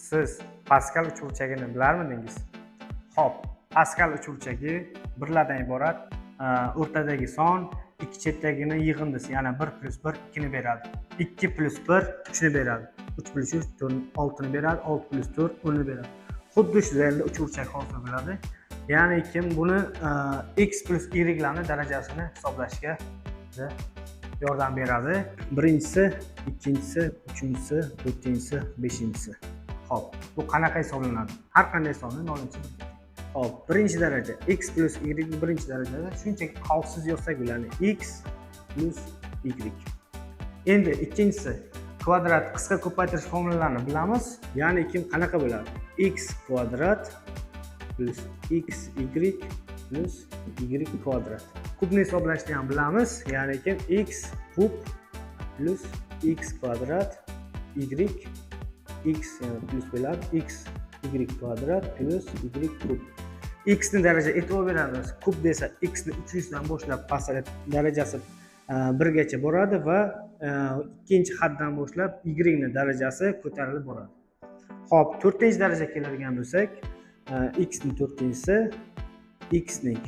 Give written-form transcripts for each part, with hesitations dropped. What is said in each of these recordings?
Siz Paskal uchburchagini bilarmidingiz? Xo'p, Paskal uchburchagi birlardan iborat. O'rtadagi son ikki chetdagini yig'indisi, ya'ni 1 + 1 2 ni beradi. 2 + 1 3 ni beradi. 3 + 3 6 ni beradi. 6 + 4 10 ni beradi. Xuddi shu zaylda uchburchak hosil bo'ladi. Ya'ni kim buni x + y larning darajasini hisoblashga yordam beradi. Birinchisi, ikkinchisi, uchinchisi, to'rtinchisi, beshinchisi. Xo'p, bu qanaqa hisoblanadi? Har qanday sonni 0-chi burchak. Xo'p, birinchi daraja x + y ni birinchi darajada shunchaki qolsiz yozsak bo'ladi. x + y. Endi ikkinchisi, kvadrat qisqa ko'paytirish formulalarini bilamiz. Ya'ni kim qanaqa bo'ladi? x kvadrat plus xy plus y kvadrat. Kubni hisoblashni ham bilamiz. Ya'ni kim x kub plus x kvadrat y x plus bo'ladi x y kvadrat plus y kub. X ni daraja e'tibor beramiz. Kub desa x ni 300 dan boshlab pastga darajasi 1 gacha boradi va ikkinchi haddan boshlab y ni darajasi ko'tarilib boradi. Xo'p, 4-darajaga keladigan bo'lsak, x ni 4-si, x ning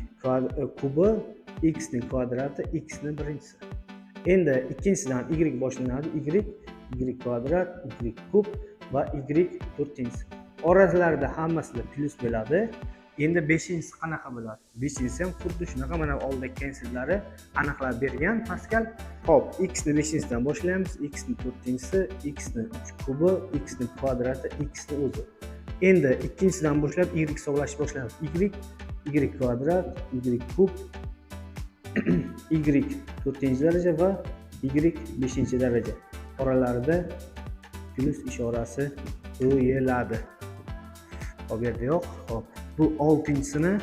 kubi, x ning kvadrati, x ning birinchisi. Endi ikkinchisidan y boshlanadi. Y kvadrat, y kub va y 4-si. Oralarida hammasida plus bo'ladi. Endi 5-si qanaqa bo'ladi? 5-si ham xuddi shunaqa, mana oldagi kensilari aniqlab bergan Paskal. Xo'p, x ni 5-sidan boshlaymiz. X ni 4-si, x ni 3 kubi, x ni kvadrati, x ni o'zi. Endi ikkinchisidan boshlab y hisoblashni boshlaymiz. Y kvadrat, y kub, y 4-daraja va y 5-daraja. Oralarida plus ishorasi qo'yiladi. Bu yerda yo'q. Xo'p, bu 6-sini